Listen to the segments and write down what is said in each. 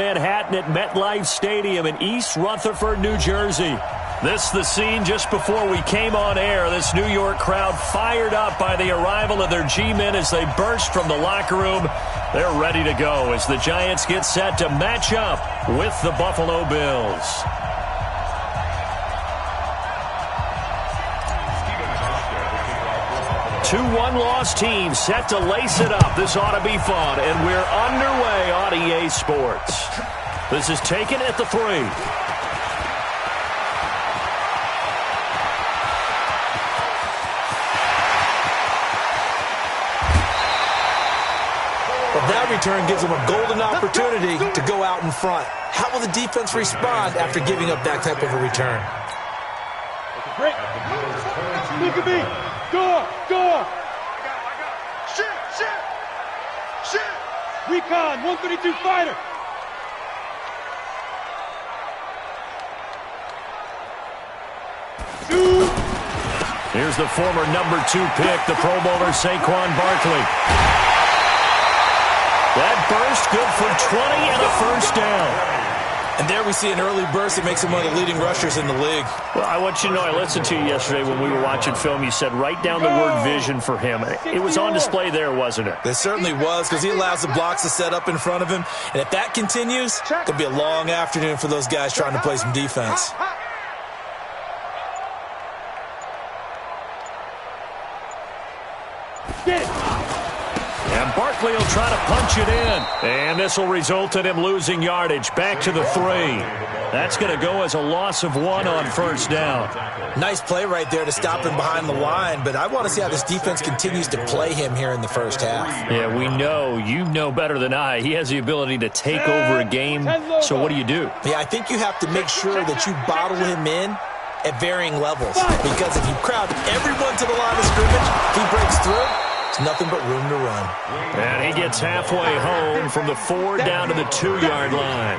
Manhattan at MetLife Stadium in East Rutherford, New Jersey. This is the scene just before we came on air. This New York crowd fired up by the arrival of their G-men as they burst from the locker room. They're ready to go as the Giants get set to match up with the Buffalo Bills. 2-1 loss team set to lace it up. This ought to be fun, and we're underway on EA Sports. This is taken at the 3. That return gives them a golden opportunity to go out in front. How will the defense respond after giving up that type of a return? Break. Look at me. Go. Shit. Recon, 132 fighter. Shoot. Here's the former number 2 pick, the Pro Bowler Saquon Barkley. That burst good for 20 and a first down. And there we see an early burst that makes him one of the leading rushers in the league. Well, I want you to know, I listened to you yesterday when we were watching film. You said write down the word vision for him. It was on display there, wasn't it? It certainly was, because he allows the blocks to set up in front of him. And if that continues, it could be a long afternoon for those guys trying to play some defense. And Barkley will try to punch it in. And this will result in him losing yardage. Back to the 3. That's going to go as a loss of 1 on first down. Nice play right there to stop him behind the line, but I want to see how this defense continues to play him here in the first half. Yeah, we know. You know better than I. He has the ability to take over a game. So what do you do? Yeah, I think you have to make sure that you bottle him in at varying levels, because if you crowd everyone to the line of scrimmage, if he breaks through, it's nothing but room to run. And he gets halfway home from the 4 down to the 2-yard line.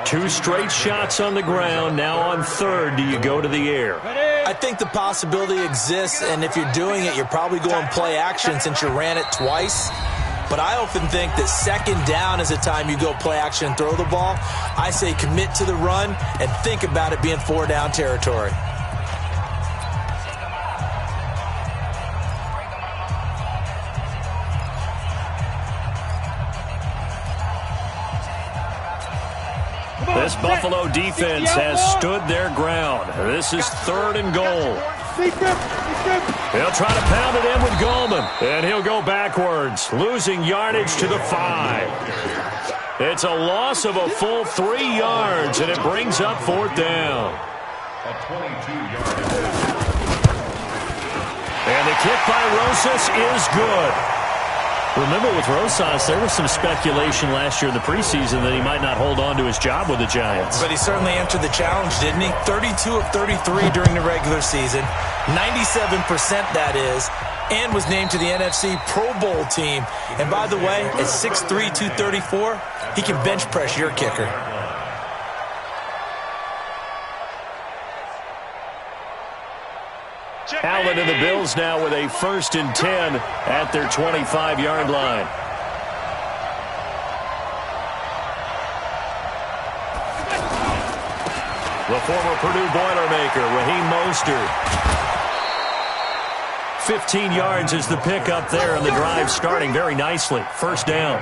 2 straight shots on the ground. Now on 3rd, do you go to the air? I think the possibility exists, and if you're doing it, you're probably going play action since you ran it twice. But I often think that 2nd down is the time you go play action and throw the ball. I say commit to the run and think about it being 4-down territory. This Buffalo defense has stood their ground. This is 3rd and goal. He'll try to pound it in with Goldman, and he'll go backwards, losing yardage to the 5. It's a loss of a full 3 yards, and it brings up 4th down. And the kick by Rosas is good. Remember, with Rosas, there was some speculation last year in the preseason that he might not hold on to his job with the Giants. But he certainly answered the challenge, didn't he? 32 of 33 during the regular season, 97% that is, and was named to the NFC Pro Bowl team. And by the way, at 6'3", 234, he can bench press your kicker. Allen and the Bills now with a 1st and 10 at their 25-yard line. The former Purdue Boilermaker, Raheem Mostert. 15 yards is the pickup there, and the drive starting very nicely. 1st down.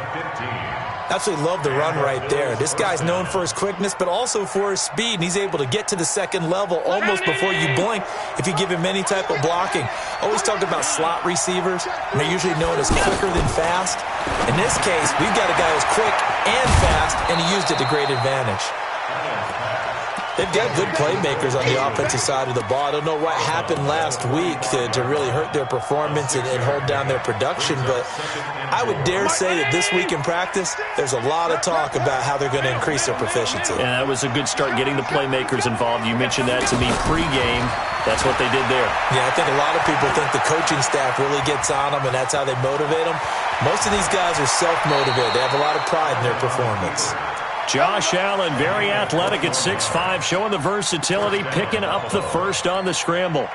Absolutely love the run right there. This guy's known for his quickness, but also for his speed, and he's able to get to the 2nd level almost before you blink if you give him any type of blocking. Always talk about slot receivers, and they're usually known as quicker than fast. In this case, we've got a guy who's quick and fast, and he used it to great advantage. They've got good playmakers on the offensive side of the ball. I don't know what happened last week to really hurt their performance and hold down their production, but I would dare say that this week in practice, there's a lot of talk about how they're going to increase their proficiency. Yeah, that was a good start getting the playmakers involved. You mentioned that to me pregame. That's what they did there. Yeah, I think a lot of people think the coaching staff really gets on them, and that's how they motivate them. Most of these guys are self-motivated. They have a lot of pride in their performance. Josh Allen, very athletic at 6'5", showing the versatility, picking up the 1st on the scramble.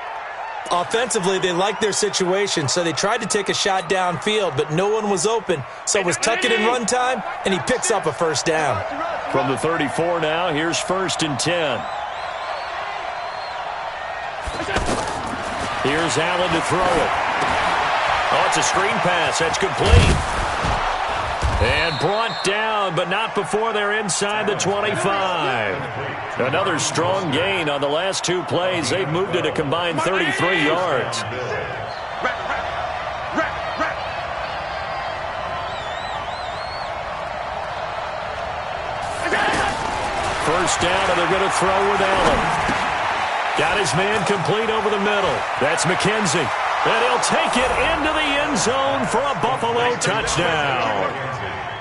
Offensively, they liked their situation, so they tried to take a shot downfield, but no one was open. So it was tuck it and run time, and he picks up a first down. From the 34 now, here's 1st and 10. Here's Allen to throw it. Oh, it's a screen pass. That's complete. And brought down, but not before they're inside the 25. Another strong gain on the last 2 plays. They've moved it a combined 33 yards. First down, and they're going to throw with Allen. Got his man complete over the middle. That's McKenzie. And he'll take it into the end zone for a Buffalo touchdown.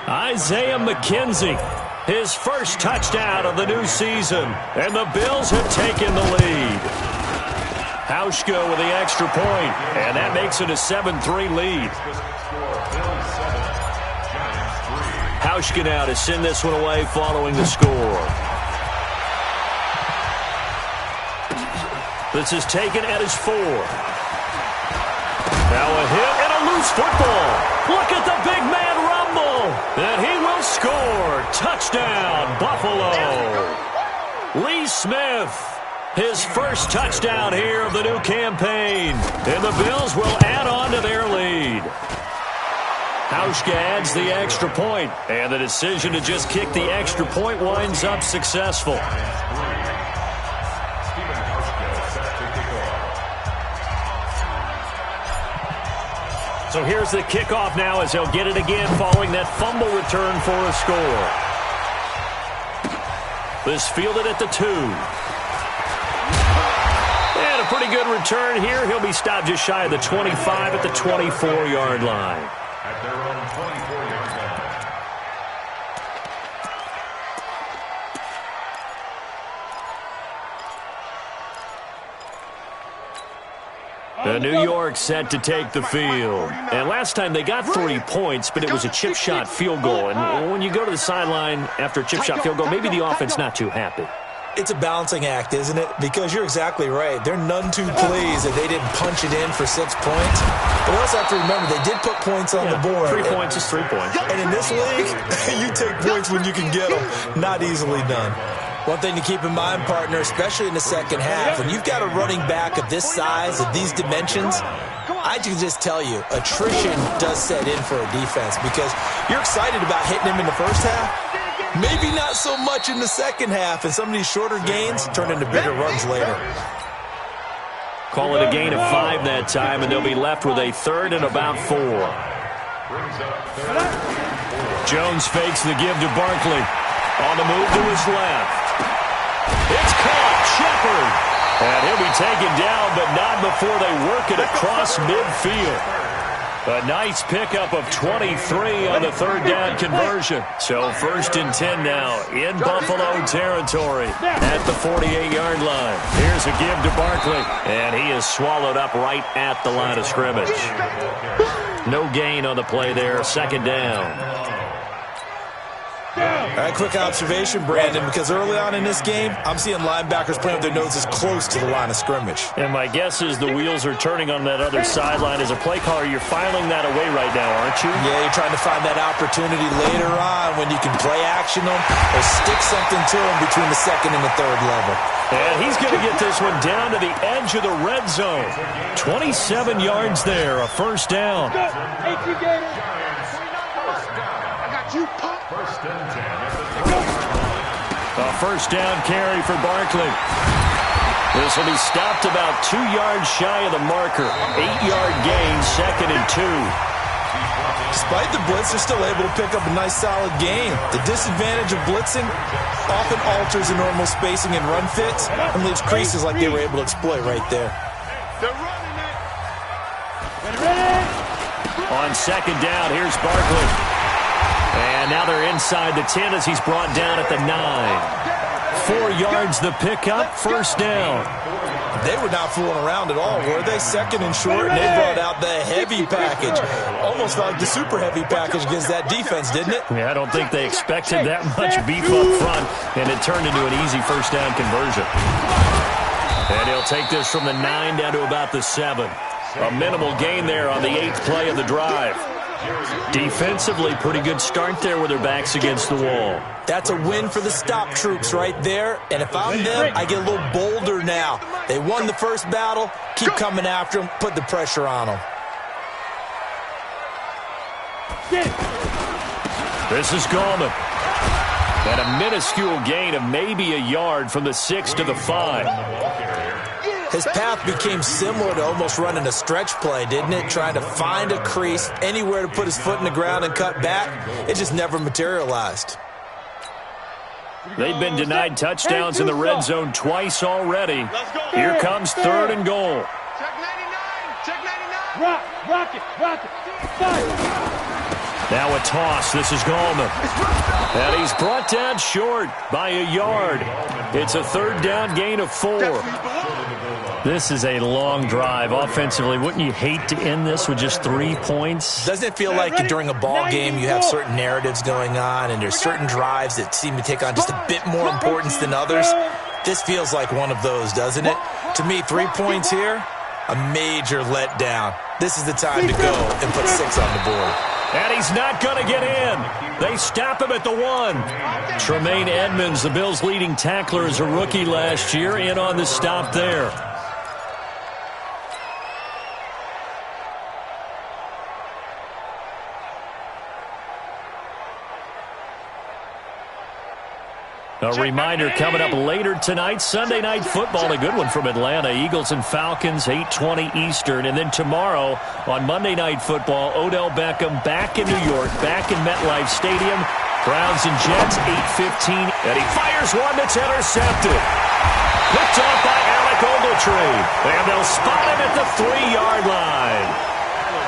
Isaiah McKenzie, his first touchdown of the new season. And the Bills have taken the lead. Hauschka with the extra point, and that makes it a 7-3 lead. Hauschka now to send this one away following the score. This is taken at his 4. Now a hit and a loose football. Look at the big man rumble. And he will score. Touchdown, Buffalo. Lee Smith, his first touchdown here of the new campaign. And the Bills will add on to their lead. Hauschka adds the extra point, and the decision to just kick the extra point winds up successful. So here's the kickoff now as they'll get it again following that fumble return for a score. This fielded at the 2. And a pretty good return here. He'll be stopped just shy of the 25 at the 24-yard line. At their own 24-yard line. The New York set to take the field. And last time they got 3 points, but it was a chip shot field goal. And when you go to the sideline after a chip shot field goal, maybe the offense not too happy. It's a balancing act, isn't it? Because you're exactly right. They're none too pleased that they didn't punch it in for 6 points. But we also have to remember they did put points on the board. 3 points is 3 points. And in this league, you take points when you can get them. Not easily done. One thing to keep in mind, partner, especially in the second half, when you've got a running back of this size, of these dimensions, I can just tell you, attrition does set in for a defense because you're excited about hitting him in the first half. Maybe not so much in the second half, and some of these shorter gains turn into bigger runs later. Call it a gain of 5 that time, and they'll be left with a 3rd and about 4. Jones fakes the give to Barkley. On the move to his left. It's caught. Shepard. And he'll be taken down, but not before they work it across midfield. A nice pickup of 23 on the 3rd down conversion. So 1st and 10 now in Buffalo territory at the 48-yard line. Here's a give to Barkley, and he is swallowed up right at the line of scrimmage. No gain on the play there, 2nd down. All right, quick observation, Brandon, because early on in this game, I'm seeing linebackers playing with their noses close to the line of scrimmage. And my guess is the wheels are turning on that other sideline. As a play caller, you're filing that away right now, aren't you? Yeah, you're trying to find that opportunity later on when you can play action them or stick something to them between the 2nd and the 3rd level. And he's going to get this one down to the edge of the red zone. 27 yards there, a 1st down. A 1st down carry for Barkley. This will be stopped about 2 yards shy of the marker. 8-yard gain, 2nd and 2. Despite the blitz, they're still able to pick up a nice solid gain. The disadvantage of blitzing often alters the normal spacing and run fits and leaves creases like they were able to exploit right there. On 2nd down, here's Barkley. And now they're inside the 10 as he's brought down at the 9. 4 yards the pickup, 1st down. They were not fooling around at all, were they? 2nd and short, and they brought out the heavy package. Almost like the super heavy package against that defense, didn't it? Yeah, I don't think they expected that much beef up front, and it turned into an easy 1st down conversion. And he'll take this from the 9 down to about the 7. A minimal gain there on the 8th play of the drive. Defensively, pretty good start there with their backs against the wall. That's a win for the stop troops right there. And if I'm them, I get a little bolder now. They won the first battle. Keep coming after them. Put the pressure on them. This is Gallman. And a minuscule gain of maybe a yard from the 6 to the 5. His path became similar to almost running a stretch play, didn't it? Trying to find a crease, anywhere to put his foot in the ground and cut back. It just never materialized. They've been denied touchdowns in the red zone twice already. Here comes 3rd and goal. Check 99. Check 99. Rock it. Now a toss. This is Gallman. And he's brought down short by a yard. It's a 3rd down gain of 4. This is a long drive offensively. Wouldn't you hate to end this with just 3 points? Doesn't it feel like during a ball game you have certain narratives going on and there's certain drives that seem to take on just a bit more importance than others? This feels like one of those, doesn't it? To me, 3 points here, a major letdown. This is the time to go and put 6 on the board. And he's not going to get in. They stop him at the 1. Tremaine Edmonds, the Bills' leading tackler as a rookie last year, in on the stop there. A reminder coming up later tonight, Sunday Night Football, a good one from Atlanta. Eagles and Falcons, 8:20 Eastern. And then tomorrow on Monday Night Football, Odell Beckham back in New York, back in MetLife Stadium. Browns and Jets, 8:15. And he fires one that's intercepted. Picked off by Alec Ogletree. And they'll spot him at the 3-yard line.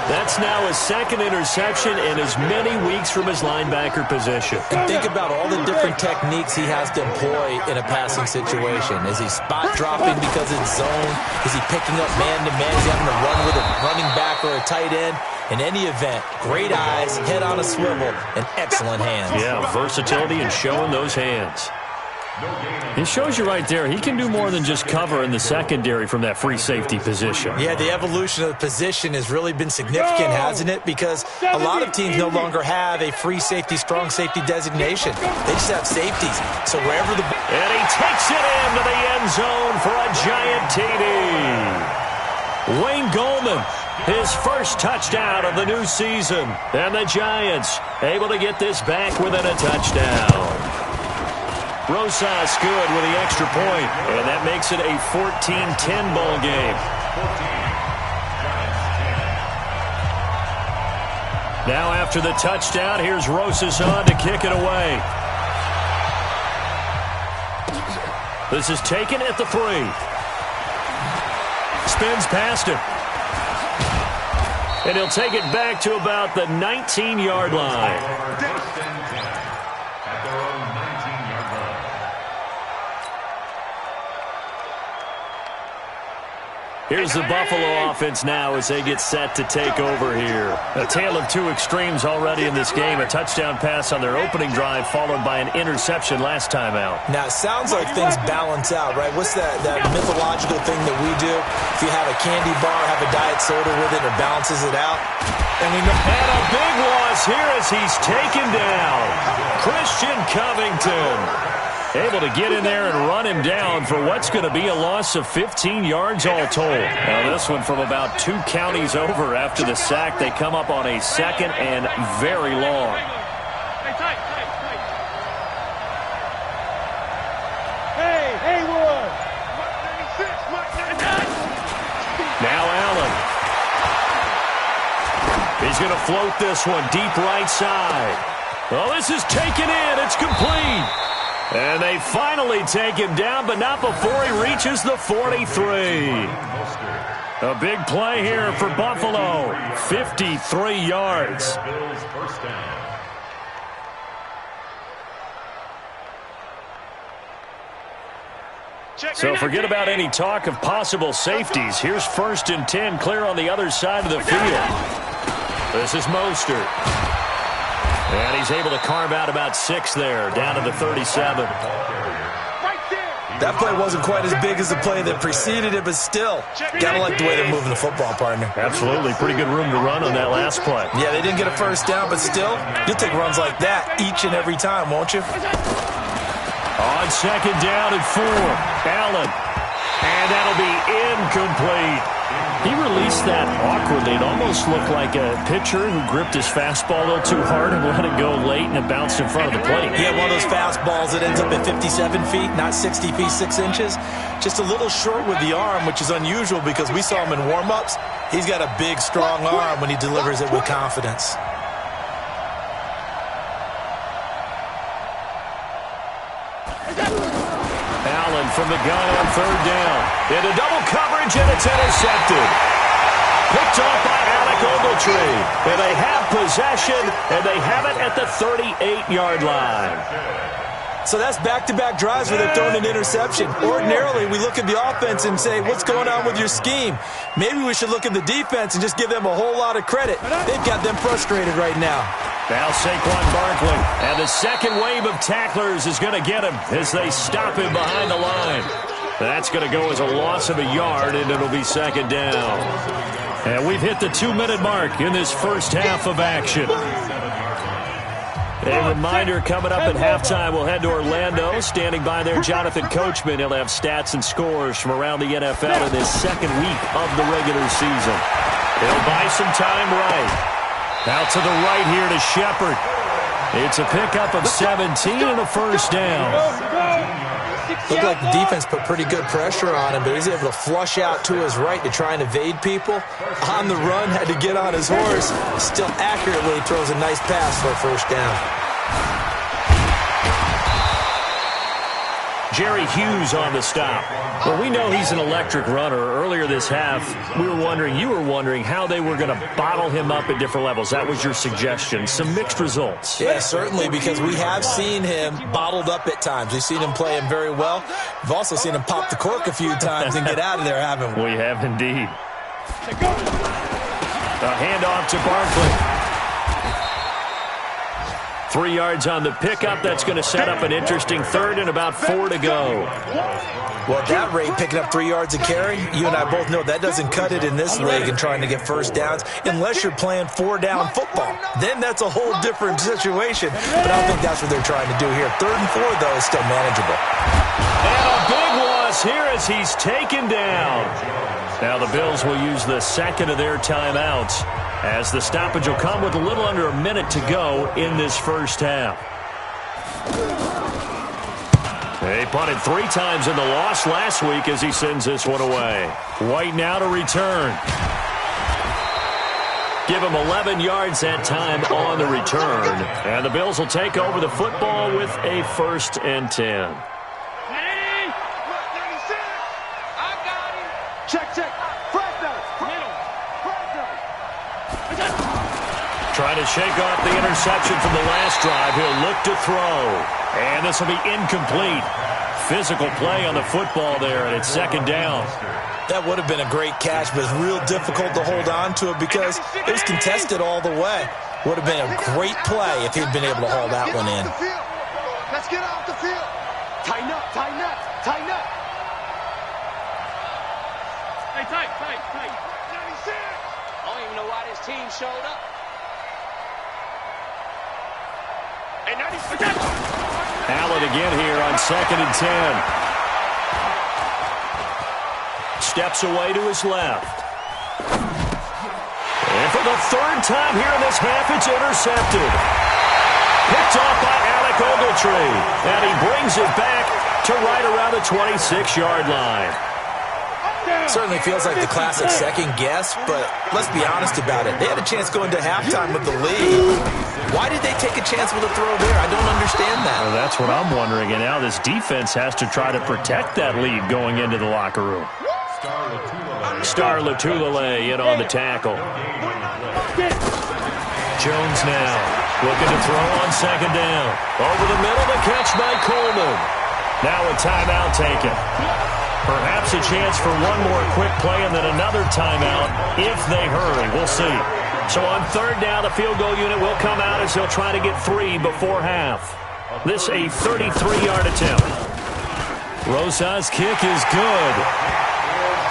That's now his 2nd interception in as many weeks from his linebacker position. And think about all the different techniques he has to employ in a passing situation. Is he spot dropping because it's zone? Is he picking up man-to-man? Is he having to run with a running back or a tight end? In any event, great eyes, head on a swivel, and excellent hands. Yeah, versatility and showing those hands. It shows you right there, he can do more than just cover in the secondary from that free safety position. Yeah, the evolution of the position has really been significant, hasn't it? Because a lot of teams no longer have a free safety, strong safety designation. They just have safeties. So wherever the... And he takes it into the end zone for a giant TD. Wayne Gallman, his first touchdown of the new season. And the Giants able to get this back within a touchdown. Rosas good with the extra point, and that makes it a 14-10 ball game. Now after the touchdown, here's Rosas on to kick it away. This is taken at the 3. Spins past him. And he'll take it back to about the 19-yard line. Here's the Buffalo offense now as they get set to take over here. A tale of 2 extremes already in this game. A touchdown pass on their opening drive followed by an interception last time out. Now, it sounds like things balance out, right? What's that mythological thing that we do? If you have a candy bar, have a diet soda with it, it balances it out. And a big loss here as he's taken down. Christian Covington. Able to get in there and run him down for what's going to be a loss of 15 yards all told. Now this one from about 2 counties over after the sack. They come up on a 2nd and very long. Hey, Haywood! Now Allen. He's going to float this one deep right side. Well, this is taken in. It's complete. And they finally take him down, but not before he reaches the 43. A big play here for Buffalo. 53 yards. So forget about any talk of possible safeties. Here's 1st and 10, clear on the other side of the field. This is Mostert. And he's able to carve out about 6 there, down to the 37. Right there! That play wasn't quite as big as the play that preceded it, but still, gotta like the way they're moving the football, partner. Absolutely. Pretty good room to run on that last play. Yeah, they didn't get a first down, but still, you'll take runs like that each and every time, won't you? On second down and 4, Allen. And that'll be incomplete. He released that awkwardly. It almost looked like a pitcher who gripped his fastball a little too hard and let it go late, and it bounced in front of the plate. Yeah, one of those fastballs that ends up at 57 feet, not 60 feet, 6 inches. Just a little short with the arm, which is unusual because we saw him in warm-ups. He's got a big, strong arm when he delivers it with confidence. Allen from the gun on third down. Into double coverage, and it's intercepted. Picked off by Alec Ogletree. And they have possession, and they have it at the 38-yard line. So that's back-to-back drives where they've thrown an interception. Ordinarily, we look at the offense and say, what's going on with your scheme? Maybe we should look at the defense and just give them a whole lot of credit. They've got them frustrated right now. Now Saquon Barkley, and the second wave of tacklers is going to get him as they stop him behind the line. That's going to go as a loss of a yard, and it'll be second down. And we've hit the 2-minute mark in this first half of action. A reminder, coming up at halftime, we'll head to Orlando. Standing by there, Jonathan Coachman. He'll have stats and scores from around the NFL in this second week of the regular season. He'll buy some time right. Out to the right here to Shepard. It's a pickup of 17 and a first down. Looked like the defense put pretty good pressure on him, but he's able to flush out to his right to try and evade people. On the run, had to get on his horse. Still accurately throws a nice pass for a first down. Jerry Hughes on the stop. Well, we know he's an electric runner. Earlier this half, you were wondering how they were going to bottle him up at different levels. That was your suggestion. Some mixed results. Yeah, certainly, because we have seen him bottled up at times. We've seen him play him very well. We've also seen him pop the cork a few times and get out of there, haven't we? We have indeed. A handoff to Barkley. 3 yards on the pickup. That's going to set up an interesting third and about 4 to go. Well, at that rate, picking up 3 yards a carry, you and I both know that doesn't cut it in this league and trying to get first downs unless you're playing 4-down football. Then that's a whole different situation, but I don't think that's what they're trying to do here. 3rd and 4, though, is still manageable. And a big loss here as he's taken down. Now the Bills will use the second of their timeouts, as the stoppage will come with a little under a minute to go in this first half. They punted 3 times in the loss last week as he sends this one away. White now to return. Give him 11 yards that time on the return. And the Bills will take over the football with a 1st and 10. Trying to shake off the interception from the last drive. He'll look to throw. And this will be incomplete. Physical play on the football there, and it's second down. That would have been a great catch, but it's real difficult to hold on to it because it was contested all the way. Would have been a great play if he'd been able to haul that one in. Let's get off the field. Tighten up, tighten up, tighten up. Hey, tight. 96. I don't even know why this team showed up. Allen again here on 2nd and 10. Steps away to his left. And for the 3rd time here in this half, it's intercepted. Picked off by Alec Ogletree. And he brings it back to right around the 26-yard line. Certainly feels like the classic second guess, but let's be honest about it. They had a chance going to halftime with the lead. Why did they take a chance with a throw there? I don't understand that. Well, that's what I'm wondering. And now this defense has to try to protect that lead going into the locker room. Star Latulele in on the tackle. Jones now looking to throw on 2nd down. Over the middle, the catch by Coleman. Now a timeout taken. Perhaps a chance for one more quick play and then another timeout if they hurry. We'll see. So on 3rd down, the field goal unit will come out as they'll try to get 3 before half. This a 33-yard attempt. Rosa's kick is good.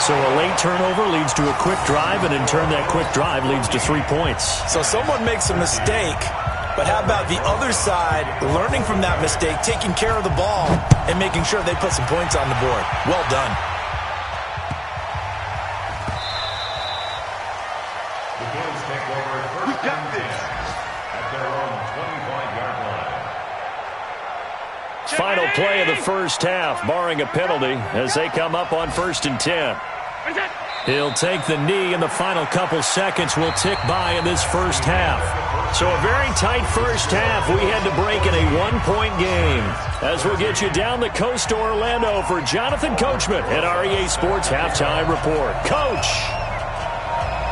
So a late turnover leads to a quick drive, and in turn that quick drive leads to 3 points. So someone makes a mistake, but how about the other side learning from that mistake, taking care of the ball, and making sure they put some points on the board? Well done. The Bills take over first and 10 at their own 25-yard line. Final play of the first half, barring a penalty, as they come up on 1st and 10. He'll take the knee, and the final couple seconds will tick by in this first half. So a very tight first half. We had to break in a one-point game. As we'll get you down the coast to Orlando for Jonathan Coachman at our EA Sports Halftime Report. Coach!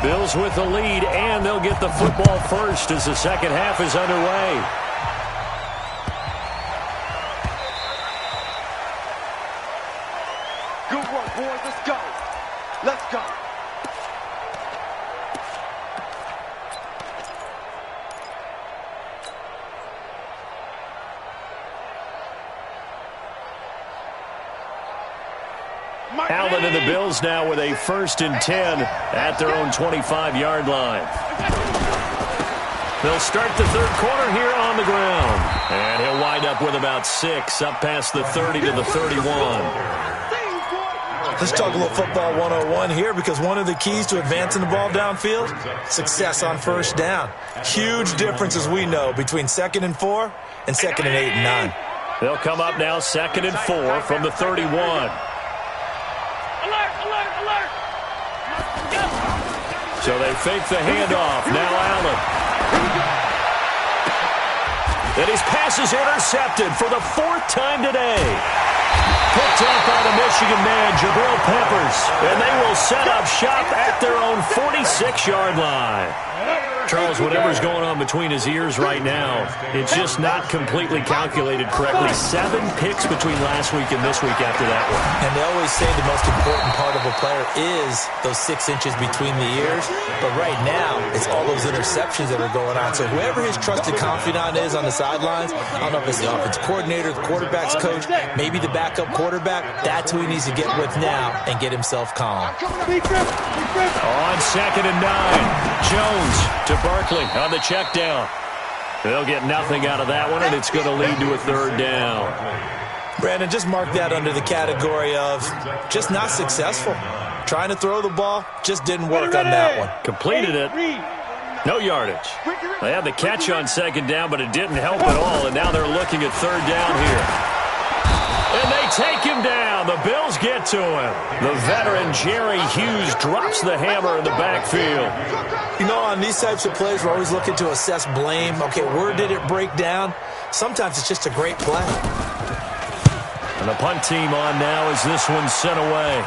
Bills with the lead, and they'll get the football first as the second half is underway. Good work, boys. Let's go. Let's go. Allen and the Bills now with a 1st and 10 at their own 25-yard line. They'll start the third quarter here on the ground. And he'll wind up with about 6, up past the 30 to the 31. Let's talk a little football 101 here, because one of the keys to advancing the ball downfield, success on first down. Huge difference, as we know, between 2nd and 4 and 2nd and 8 and 9. They'll come up now 2nd and 4 from the 31. So they fake the handoff. Now Allen. And his pass is intercepted for the 4th time today. Picked up by the Michigan man, Jabril Peppers. And they will set up shop at their own 46-yard line. Charles, whatever's going on between his ears right now, it's just not completely calculated correctly. 7 picks between last week and this week after that one. And they always say the most important part of a player is those 6 inches between the ears. But right now, it's all those interceptions that are going on. So whoever his trusted confidant is on the sidelines, I don't know if it's the offensive coordinator, the quarterback's coach, maybe the backup quarterback, that's who he needs to get with now and get himself calm. On 2nd and 9, Jones to Barkley on the check down. They'll get nothing out of that one, and it's going to lead to a 3rd down. Brandon, just mark that under the category of just not successful. Trying to throw the ball, just didn't work on that one. Completed it. No yardage. They had the catch on 2nd down, but it didn't help at all, and now they're looking at 3rd down here. And they take him down. The Bills get to him. The veteran Jerry Hughes drops the hammer in the backfield. You know, on these types of plays, we're always looking to assess blame. Okay, where did it break down? Sometimes it's just a great play. And the punt team on now as this one's sent away.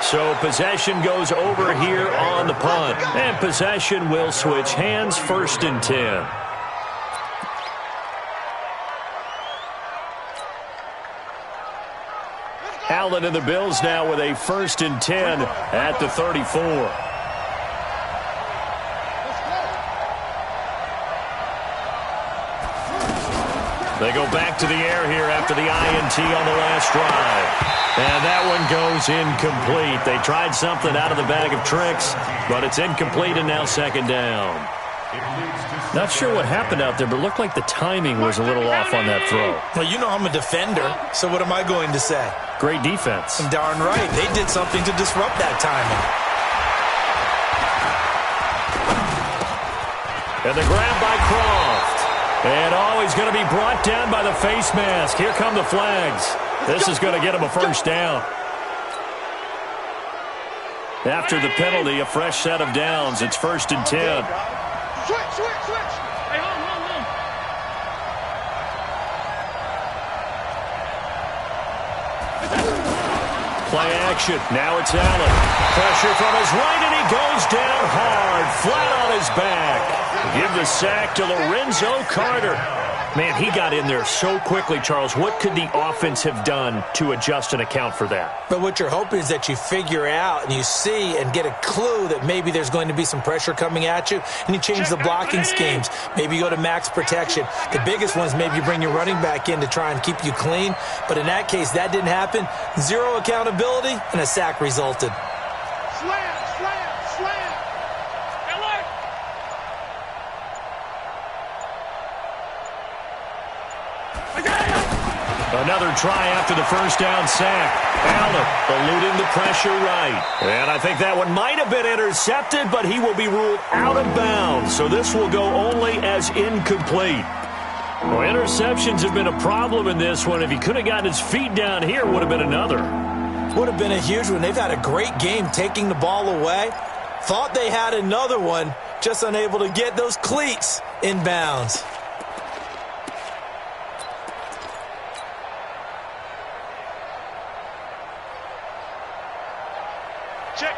So possession goes over here on the punt. And possession will switch hands, 1st and 10. Allen and the Bills now with a 1st and 10 at the 34. They go back to the air here after the INT on the last drive. And that one goes incomplete. They tried something out of the bag of tricks, but it's incomplete, and now 2nd down. Not sure what happened out there, but it looked like the timing was a little off on that throw. Well, you know I'm a defender, so what am I going to say? Great defense. Darn right. They did something to disrupt that timing. And the grab by Croft. And he's going to be brought down by the face mask. Here come the flags. This is going to get him a 1st down. After the penalty, a fresh set of downs. It's 1st and 10. Switch. Hey, hold. Play action. Now it's Allen. Pressure from his right, and he goes down hard, flat on his back. Give the sack to Lorenzo Carter. Man, he got in there so quickly, Charles. What could the offense have done to adjust and account for that? But what you're hoping is that you figure out and you see and get a clue that maybe there's going to be some pressure coming at you, and you change the blocking schemes. Maybe you go to max protection. The biggest one is maybe you bring your running back in to try and keep you clean. But in that case, that didn't happen. Zero accountability, and a sack resulted. Slam, slam, slam. Alert. Another try after the first down sack. Allen eluding the pressure right. And I think that one might have been intercepted, but he will be ruled out of bounds. So this will go only as incomplete. Well, interceptions have been a problem in this one. If he could have gotten his feet down here, it would have been another. Would have been a huge one. They've had a great game taking the ball away. Thought they had another one, just unable to get those cleats in bounds.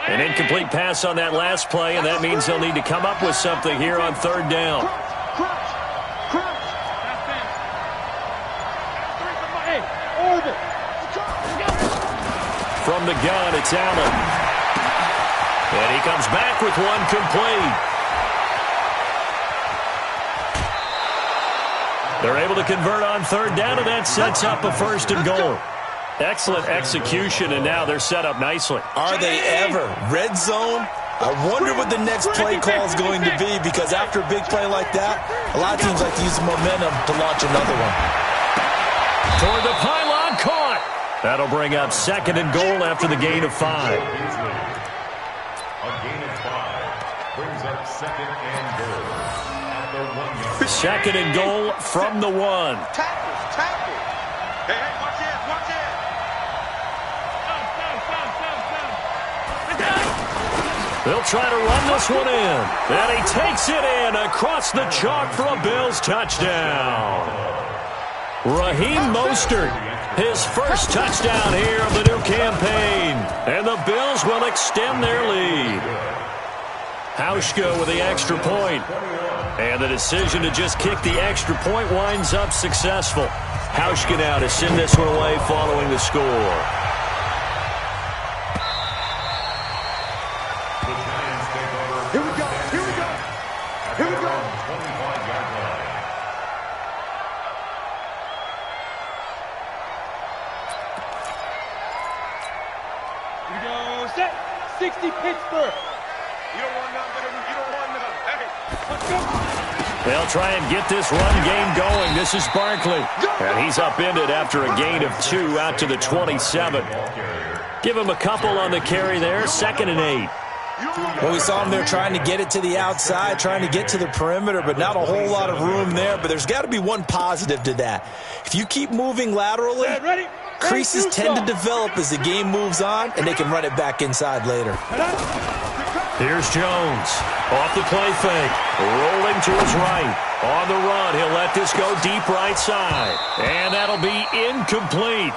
An incomplete pass on that last play, and that means they'll need to come up with something here on third down. From the gun, it's Allen. And he comes back with one complete. They're able to convert on third down, and that sets up a first and goal. Excellent execution, and now they're set up nicely. Are they ever? Red zone? I wonder what the next play call is going to be, because after a big play like that, a lot of teams like to use the momentum to launch another one. Toward the pylon, caught. That'll bring up second and goal after the gain of 5. A gain of 5 brings up second and goal at the 1 yard. Second and goal from the 1. Tackle. Hey, watch it, watch it. They'll try to run this one in. And he takes it in across the chalk for a Bills touchdown. Raheem Mostert, his first touchdown here of the new campaign. And the Bills will extend their lead. Hauschka with the extra point. And the decision to just kick the extra point winds up successful. Hauschka now to send this one away following the score. Here we go. 25-yard line. Here we go. Set. 60 Pittsburgh. You don't want none, baby. You don't want none. Hey, let's go. They'll try and get this run game going. This is Barkley. And he's upended after a gain of 2 out to the 27. Give him a couple on the carry there. 2nd and 8. Well, we saw him there trying to get it to the outside, trying to get to the perimeter, but not a whole lot of room there. But there's got to be one positive to that. If you keep moving laterally, creases tend to develop as the game moves on, and they can run it back inside later. Here's Jones. Off the play fake. Rolling to his right. On the run, he'll let this go deep right side. And that'll be incomplete.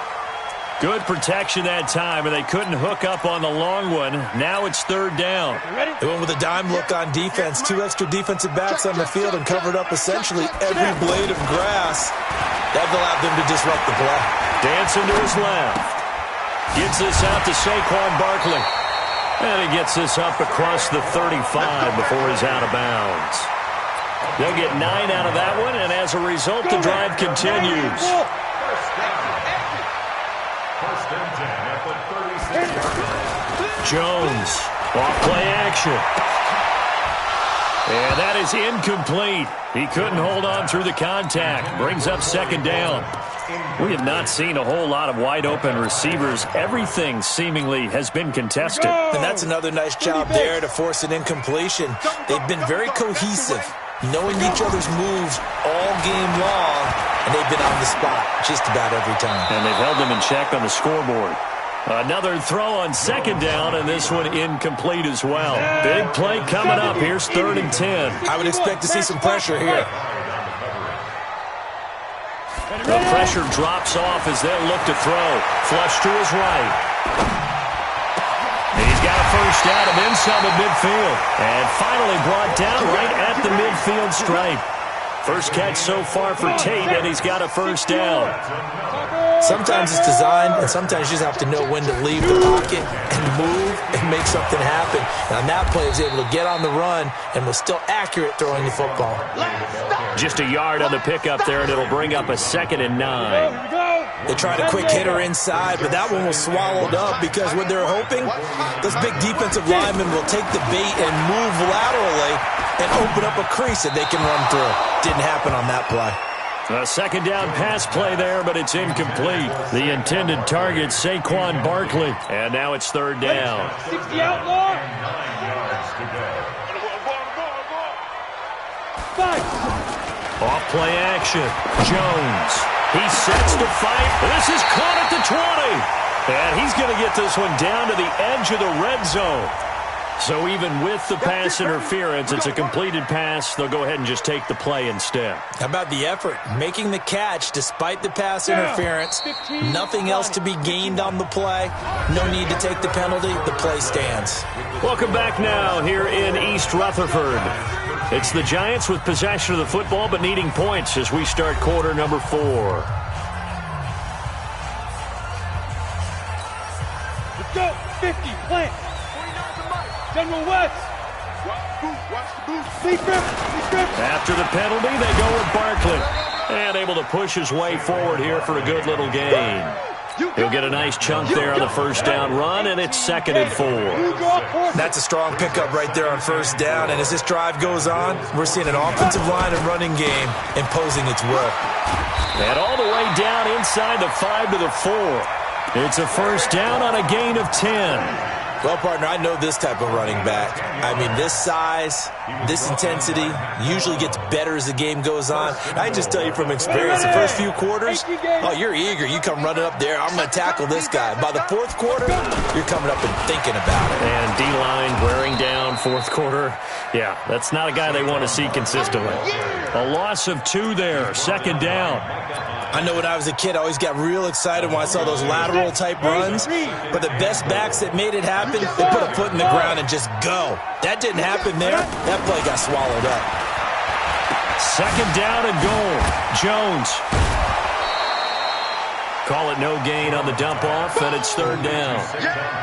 Good protection that time, and they couldn't hook up on the long one. Now it's third down. They went with a dime look on defense. 2 extra defensive backs on the field and covered up essentially every blade of grass. That allowed them to disrupt the play. Dancing to his left. Gets this out to Saquon Barkley. And he gets this up across the 35 before he's out of bounds. They'll get 9 out of that one, and as a result, the drive continues. First and 10 at the 36-yard line. Jones, off play action. And that is incomplete. He couldn't hold on through the contact. Brings up second down. We have not seen a whole lot of wide-open receivers. Everything seemingly has been contested. And that's another nice job there to force an incompletion. They've been very cohesive, knowing each other's moves all game long, and they've been on the spot just about every time. And they've held them in check on the scoreboard. Another throw on second down, and this one incomplete as well. Big play coming up. Here's 3rd and 10. I would expect to see some pressure here. The pressure drops off as they'll look to throw. Flush to his right. He's got a first down and then some at midfield. And finally brought down right at the midfield stripe. First catch so far for Tate, and he's got a first down. Sometimes it's designed, and sometimes you just have to know when to leave the pocket and move and make something happen. And on that play, he was able to get on the run and was still accurate throwing the football. Just a yard on the pickup there, and it'll bring up a 2nd and 9. They tried a quick hitter inside, but that one was swallowed up because what they're hoping, those big defensive linemen will take the bait and move laterally and open up a crease that they can run through. Didn't happen on that play. A 2nd down pass play there, but it's incomplete. The intended target, Saquon Barkley. And now it's 3rd down. 60 outlaw. 9 yards to go. Off play action. Jones. He sets to fight. This is caught at the 20. And he's going to get this one down to the edge of the red zone. So even with the pass interference, it's a completed pass. They'll go ahead and just take the play instead. How about the effort? Making the catch despite the pass interference. Nothing else to be gained on the play. No need to take the penalty. The play stands. Welcome back now here in East Rutherford. It's the Giants with possession of the football but needing points as we start quarter number 4. Let's go. 50. Plant. General West. After the penalty, they go with Barkley. And able to push his way forward here for a good little gain. He'll get a nice chunk there on the first down run, and it's 2nd and 4. That's a strong pickup right there on first down. And as this drive goes on, we're seeing an offensive line and running game imposing its will. And all the way down inside the 5 to the 4. It's a first down on a gain of 10. Well, partner, I know this type of running back. I mean, this size, this intensity usually gets better as the game goes on. I just tell you from experience, the first few quarters, oh, you're eager. You come running up there, I'm going to tackle this guy. By the 4th quarter, you're coming up and thinking about it. And D-line wearing down 4th quarter. Yeah, that's not a guy they want to see consistently. A loss of 2 there, 2nd down. I know when I was a kid, I always got real excited when I saw those lateral-type runs. But the best backs that made it happen, they put a foot in the ground and just go. That didn't happen there. That play got swallowed up. 2nd down and goal. Jones. Call it no gain on the dump-off, and it's 3rd down.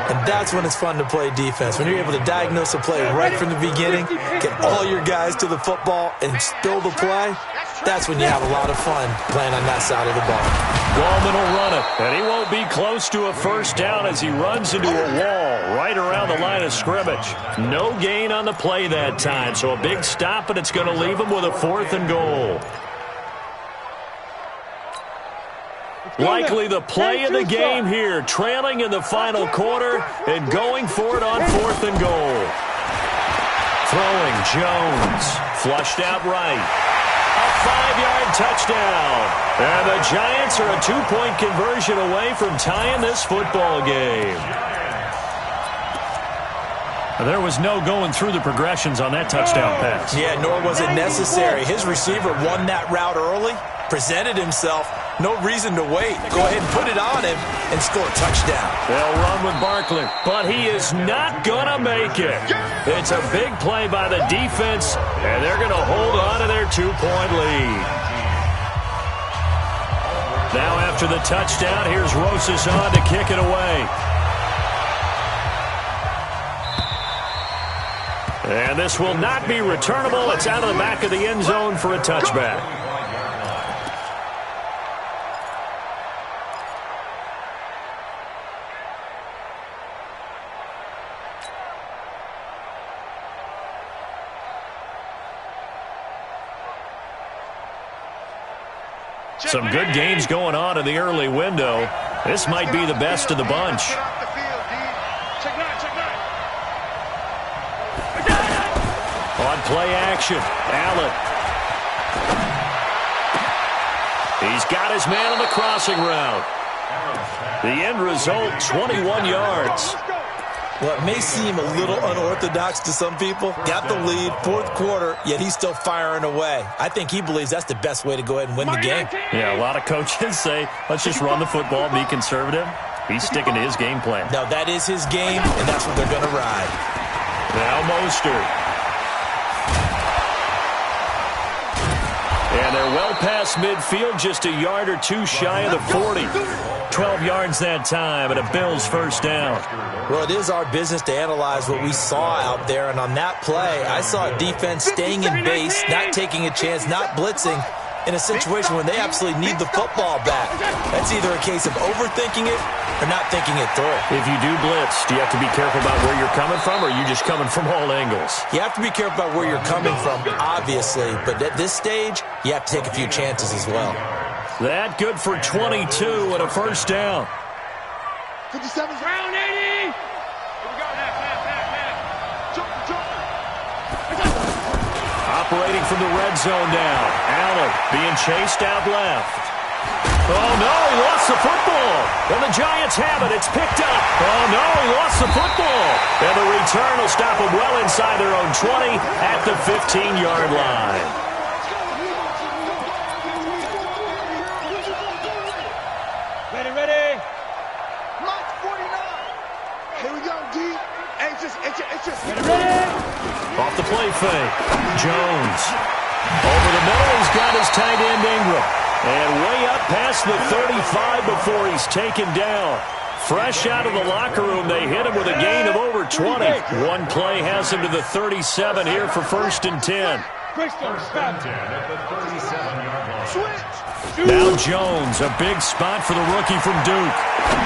And that's when it's fun to play defense. When you're able to diagnose a play right from the beginning, get all your guys to the football, and spill the play, that's when you have a lot of fun playing on that side of the ball. Gallman will run it, and he won't be close to a first down as he runs into a wall right around the line of scrimmage. No gain on the play that time, so a big stop, and it's going to leave him with a 4th and goal. Likely the play of the game here, trailing in the final quarter and going for it on 4th and goal. Throwing Jones, flushed out right. A 5-yard touchdown. And the Giants are a 2-point conversion away from tying this football game. There was no going through the progressions on that touchdown pass. Yeah, nor was it necessary. His receiver won that route early, presented himself. No reason to wait. Go ahead and put it on him and score a touchdown. They'll run with Barkley, but he is not going to make it. It's a big play by the defense, and they're going to hold on to their 2-point lead. Now after the touchdown, here's Rosas on to kick it away. And this will not be returnable. It's out of the back of the end zone for a touchback. Some good games going on in the early window. This might be the best of the bunch. On play action, Allen. He's got his man on the crossing route. The end result, 21 yards. Well, it may seem a little unorthodox to some people. Got the lead, 4th quarter, yet he's still firing away. I think he believes that's the best way to go ahead and win the game. Yeah, a lot of coaches say, let's just run the football, be conservative. He's sticking to his game plan. No, that is his game, and that's what they're going to ride. Now Mostert. And they're well past midfield, just a yard or two shy of the 40. 12 yards that time, and a Bills first down. Well, it is our business to analyze what we saw out there, and on that play, I saw a defense staying in base, not taking a chance, not blitzing, in a situation where they absolutely need the football back. That's either a case of overthinking it or not thinking it through. If you do blitz, do you have to be careful about where you're coming from, or are you just coming from all angles? You have to be careful about where you're coming from, obviously, but at this stage, you have to take a few chances as well. That good for 22 and a first down. 57 round 80. Here we go. Jump. Operating from the red zone now. Allen being chased out left. Oh, no, he lost the football. And the Giants have it. It's picked up. Oh, no, he lost the football. And the return will stop them well inside their own 20 at the 15-yard line. Ready. Mark 49. Here we go, D. Hey, it's just. Ready. Off the play fake. Jones. Over the middle, he's got his tight end Ingram. And way up past the 35 before he's taken down. Fresh out of the locker room, they hit him with a gain of over 20. One play has him to the 37 here for 1st and 10. First and 10 at the 37-yard line. Switch. Now Jones, a big spot for the rookie from Duke.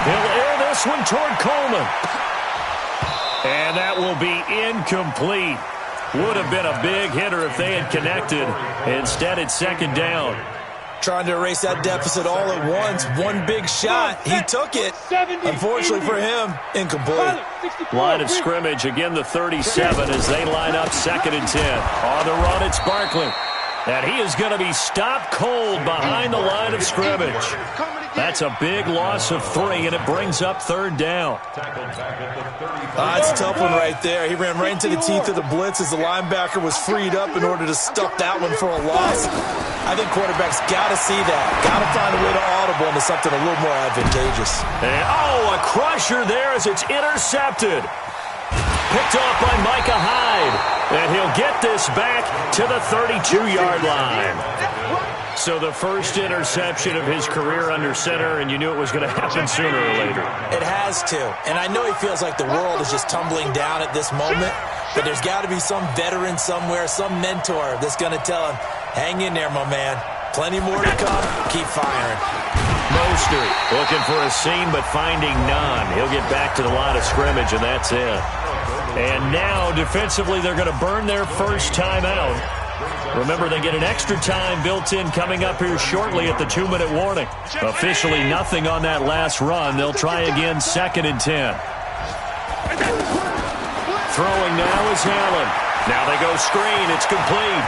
He'll air this one toward Coleman. And that will be incomplete. Would have been a big hitter if they had connected. Instead, it's 2nd down. Trying to erase that deficit all at once. One big shot. He took it. Unfortunately for him, incomplete. Line of scrimmage, again the 37 as they line up 2nd and 10. On the run, it's Barkley. And he is going to be stopped cold behind the line of scrimmage. That's a big loss of 3, and it brings up 3rd down. That's a tough one right there. He ran right into the teeth of the blitz as the linebacker was freed up in order to stuff that one for a loss. I think quarterbacks got to see that. Got to find a way to audible into something a little more advantageous. And, a crusher there as it's intercepted. Picked off by Micah Hyde. And he'll get this back to the 32-yard line. So the first interception of his career under center, and you knew it was going to happen sooner or later. It has to. And I know he feels like the world is just tumbling down at this moment, but there's got to be some veteran somewhere, some mentor that's going to tell him, hang in there, my man. Plenty more to come. Keep firing. Mostert looking for a seam, but finding none. He'll get back to the line of scrimmage, and that's it. And now, defensively, they're going to burn their first timeout. Remember, they get an extra time built in coming up here shortly at the 2-minute warning. Officially nothing on that last run. They'll try again 2nd and 10. Throwing now is Allen. Now they go screen. It's complete.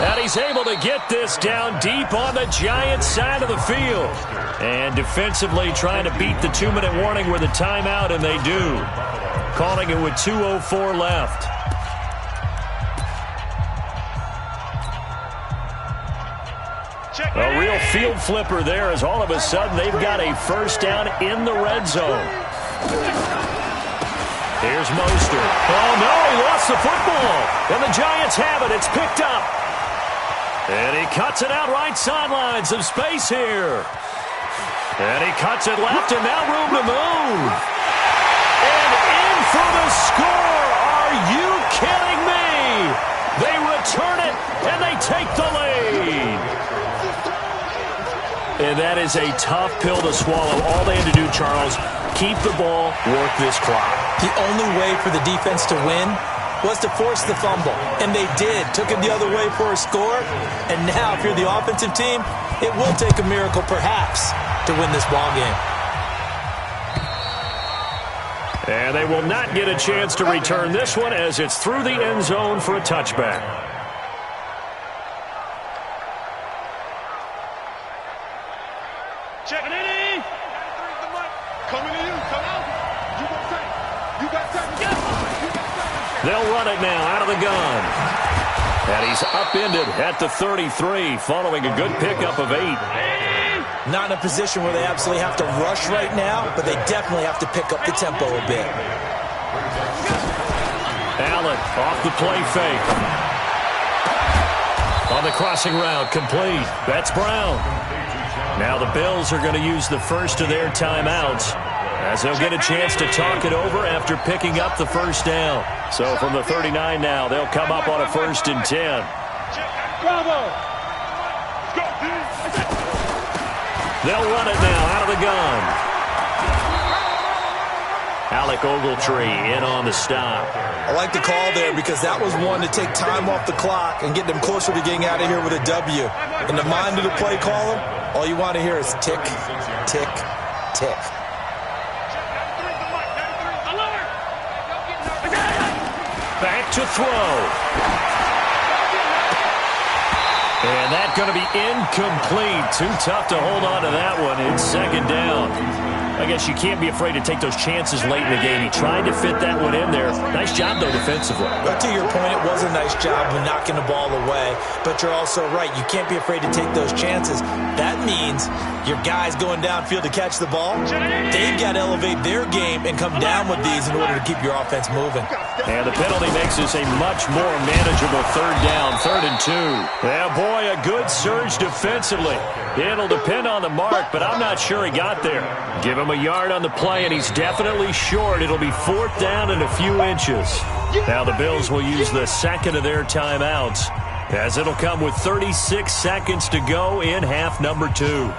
And he's able to get this down deep on the Giants' side of the field. And defensively trying to beat the 2-minute warning with a timeout, and they do. Calling it with 2:04 left. A real field flipper there as all of a sudden they've got a first down in the red zone. Here's Mostert. Oh, no, he lost the football. And the Giants have it. It's picked up. And he cuts it out right sideline. Some space here. And he cuts it left, and now room to move. And in for the score. Are you kidding me? They return it, and they take the lead. And that is a tough pill to swallow. All they had to do, Charles, keep the ball, work this clock. The only way for the defense to win was to force the fumble. And they did. Took it the other way for a score. And now, if you're the offensive team, it will take a miracle, perhaps, to win this ball game. And they will not get a chance to return this one as it's through the end zone for a touchback. Check it in. Coming to you. Come out. You got time. They'll run it now out of the gun. And he's upended at the 33 following a good pickup of 8. Not in a position where they absolutely have to rush right now, but they definitely have to pick up the tempo a bit. Allen off the play fake. On the crossing route, complete. That's Brown. Now the Bills are going to use the first of their timeouts as they'll get a chance to talk it over after picking up the first down. So from the 39 now, they'll come up on a 1st and 10. Bravo! They'll run it now out of the gun. Alec Ogletree in on the stop. I like the call there because that was one to take time off the clock and get them closer to getting out of here with a W. In the mind of the play caller, all you want to hear is tick, tick, tick. Back to throw. And that's going to be incomplete. Too tough to hold on to that one. It's 2nd down. I guess you can't be afraid to take those chances late in the game. He tried to fit that one in there. Nice job, though, defensively. But to your point, it was a nice job of knocking the ball away. But you're also right. You can't be afraid to take those chances. That means your guys going downfield to catch the ball, they've got to elevate their game and come down with these in order to keep your offense moving. And the penalty makes this a much more manageable 3rd down, 3rd and 2. Yeah, boy, a good surge defensively. It'll depend on the mark, but I'm not sure he got there. Give him a yard on the play, and he's definitely short. It'll be 4th down and a few inches. Now the Bills will use the 2nd of their timeouts, as it'll come with 36 seconds to go in half number 2.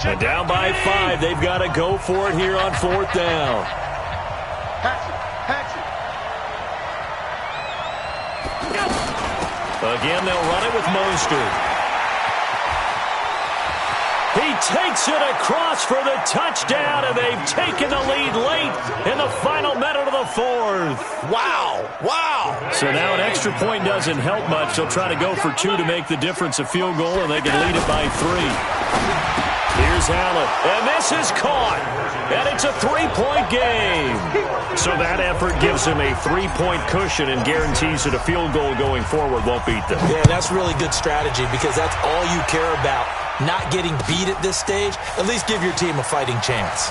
And down by 5, they've got to go for it here on 4th down. Again, they'll run it with Mostert. He takes it across for the touchdown, and they've taken the lead late in the final minute of the 4th. Wow. Wow. So now an extra point doesn't help much. They'll try to go for 2 to make the difference a field goal, and they can lead it by 3. Here's Allen, and this is caught, and it's a 3-point game. So that effort gives him a 3-point cushion and guarantees that a field goal going forward won't beat them. Yeah, that's really good strategy because that's all you care about, not getting beat at this stage. At least give your team a fighting chance.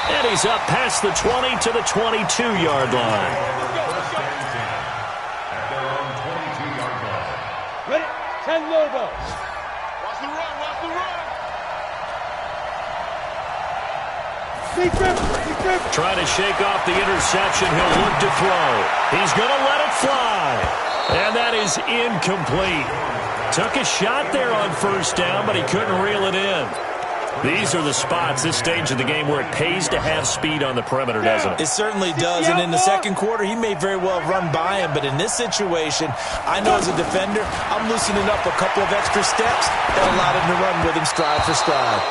And he's up past the 20 to the 22-yard line. Ready? 10 Lobos. Watch the run, watch the run. Trying to shake off the interception. He'll look to throw. He's going to let it fly. And that is incomplete. Took a shot there on 1st down, but he couldn't reel it in. These are the spots, this stage of the game, where it pays to have speed on the perimeter, doesn't it? It certainly does, and in the 2nd quarter, he may very well run by him, but in this situation, I know as a defender, I'm loosening up a couple of extra steps that allowed him to run with him stride for stride.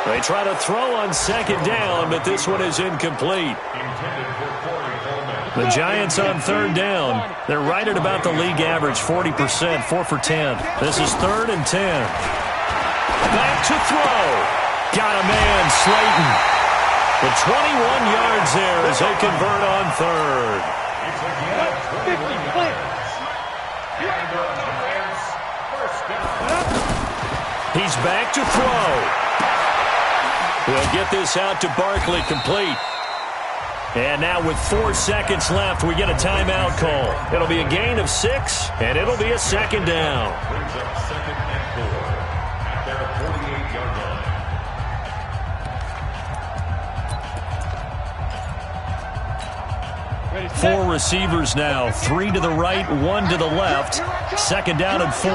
They try to throw on 2nd down, but this one is incomplete. The Giants on 3rd down. They're right at about the league average, 40%, 4 for 10. This is 3rd and 10. Back to throw. Got a man, Slayton. The 21 yards there as they convert on 3rd. He's back to throw. We'll get this out to Barkley, complete. And now with 4 seconds left, we get a timeout call. It'll be a gain of 6, and it'll be a 2nd down. Brings up 2nd and 4 at their 48-yard line. 4 receivers now, 3 to the right, 1 to the left. 2nd down and 4.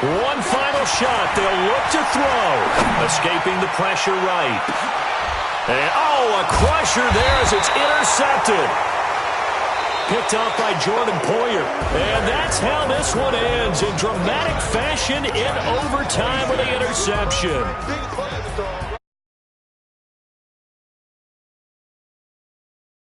One final shot. They'll look to throw. Escaping the pressure right. And, a crusher there as it's intercepted. Picked off by Jordan Poyer. And that's how this one ends, in dramatic fashion in overtime with the interception.